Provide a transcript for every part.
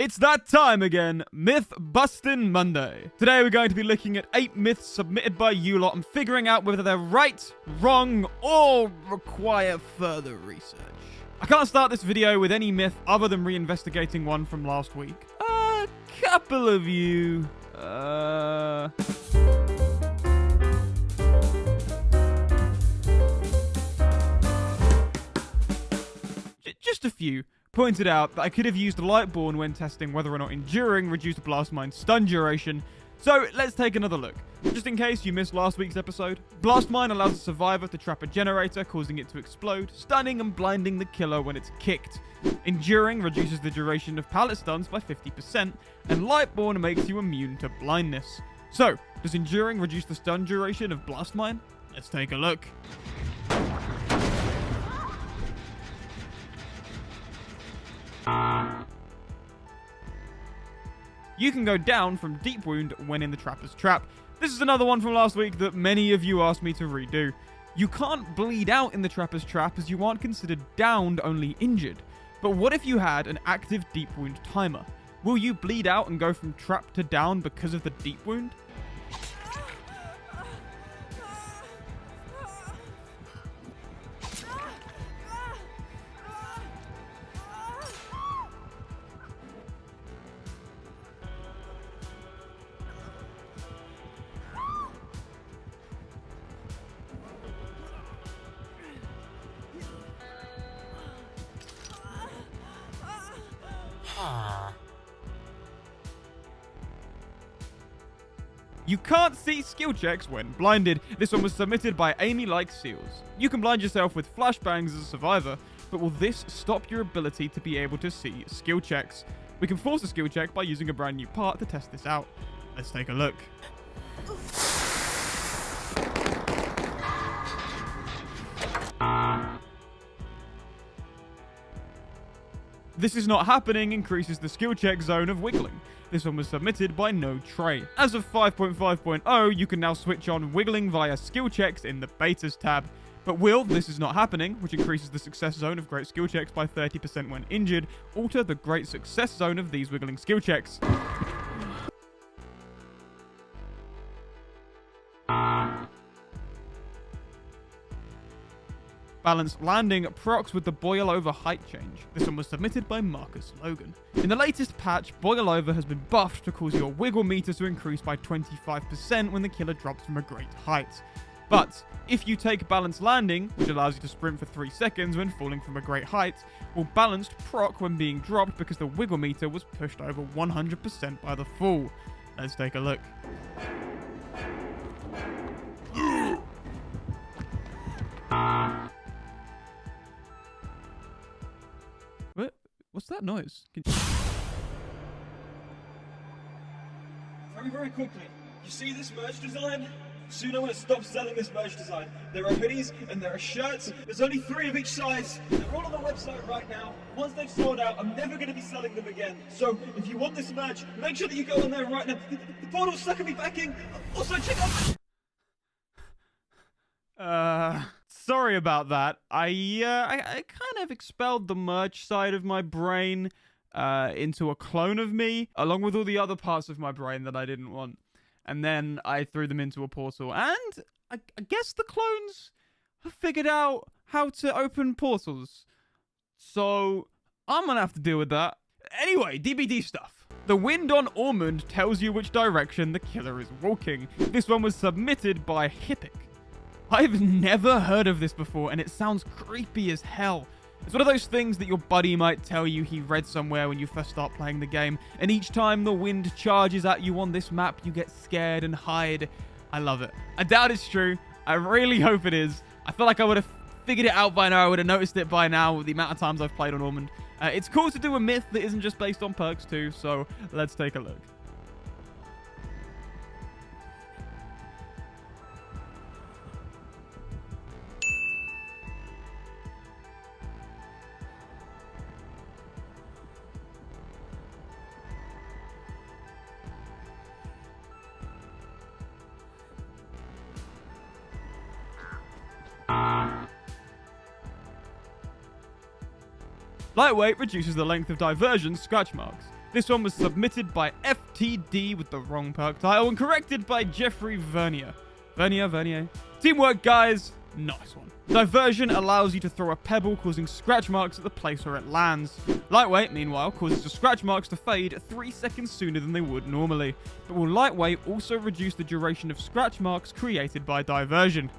It's that time again, Myth Bustin' Monday. Today we're going to be looking at 8 myths submitted by you lot and figuring out whether they're right, wrong, or require further research. I can't start this video with any myth other than reinvestigating one from last week. A couple of you... just a few pointed out that I could have used Lightborn when testing whether or not Enduring reduced Blastmine's stun duration. So let's take another look. Just in case you missed last week's episode, Blastmine allows a survivor to trap a generator, causing it to explode, stunning and blinding the killer when it's kicked. Enduring reduces the duration of pallet stuns by 50%, and Lightborn makes you immune to blindness. So, does Enduring reduce the stun duration of Blastmine? Let's take a look. You can go down from Deep Wound when in the Trapper's Trap. This is another one from last week that many of you asked me to redo. You can't bleed out in the Trapper's Trap as you aren't considered downed, only injured. But what if you had an active Deep Wound timer? Will you bleed out and go from trap to down because of the Deep Wound? You can't see skill checks when blinded. This one was submitted by Amy Like Seals. You can blind yourself with flashbangs as a survivor, but will this stop your ability to be able to see skill checks? We can force a skill check by using a brand new part to test this out. Let's take a look. This is not happening increases the skill check zone of wiggling. This one was submitted by No Trey. As of 5.5.0, you can now switch on wiggling via skill checks in the betas tab. But will this is not happening, which increases the success zone of great skill checks by 30% when injured, alter the great success zone of these wiggling skill checks. Balanced landing procs with the boil over height change. This one was submitted by Marcus Logan. In the latest patch, boil over has been buffed to cause your wiggle meter to increase by 25% when the killer drops from a great height. But if you take balanced landing, which allows you to sprint for 3 seconds when falling from a great height, will balanced proc when being dropped because the wiggle meter was pushed over 100% by the fall. Let's take a look. What's that noise? Very quickly, you see this merch design? Soon I'm going to stop selling this merch design. There are hoodies and there are shirts. There's only 3 of each size. They're all on the website right now. Once they've sold out, I'm never going to be selling them again. So if you want this merch, make sure that you go on there right now. The portal's stuck in me backing. Also, check out... Sorry about that. I kind of expelled the merch side of my brain into a clone of me, along with all the other parts of my brain that I didn't want. And then I threw them into a portal. And I guess the clones have figured out how to open portals. So I'm going to have to deal with that. Anyway, DBD stuff. The wind on Ormond tells you which direction the killer is walking. This one was submitted by Hippic. I've never heard of this before, and it sounds creepy as hell. It's one of those things that your buddy might tell you he read somewhere when you first start playing the game, and each time the wind charges at you on this map, you get scared and hide. I love it. I doubt it's true. I really hope it is. I feel like I would have figured it out by now. I would have noticed it by now with the amount of times I've played on Ormond. It's cool to do a myth that isn't just based on perks too, so let's take a look. Lightweight reduces the length of Diversion scratch marks. This one was submitted by FTD with the wrong perk title and corrected by Jeffrey Vernier. Vernier. Teamwork, guys. Nice one. Diversion allows you to throw a pebble, causing scratch marks at the place where it lands. Lightweight, meanwhile, causes the scratch marks to fade 3 seconds sooner than they would normally. But will lightweight also reduce the duration of scratch marks created by diversion?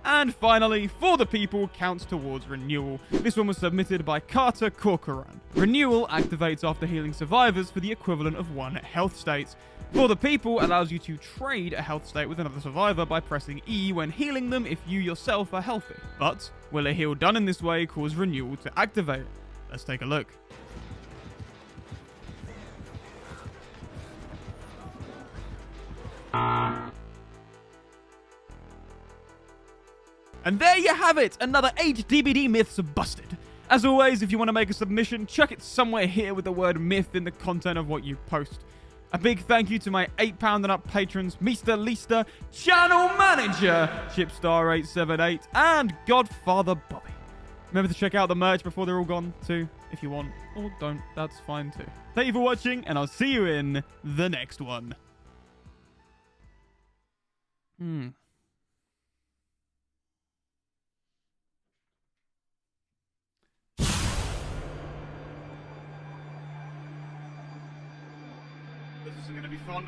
And finally, For the People counts towards Renewal. This one was submitted by Carter Corcoran. Renewal activates after healing survivors for the equivalent of 1 health state. For the People allows you to trade a health state with another survivor by pressing E when healing them if you yourself are healthy. But will a heal done in this way cause Renewal to activate? Let's take a look. And there you have it! Another 8 DBD myths busted. As always, if you want to make a submission, chuck it somewhere here with the word myth in the content of what you post. A big thank you to my £8 and up patrons, Mr. Leaster, Channel Manager, Chipstar878, and Godfather Bobby. Remember to check out the merch before they're all gone, too, if you want. Or don't, that's fine too. Thank you for watching, and I'll see you in the next one. This is going to be fun.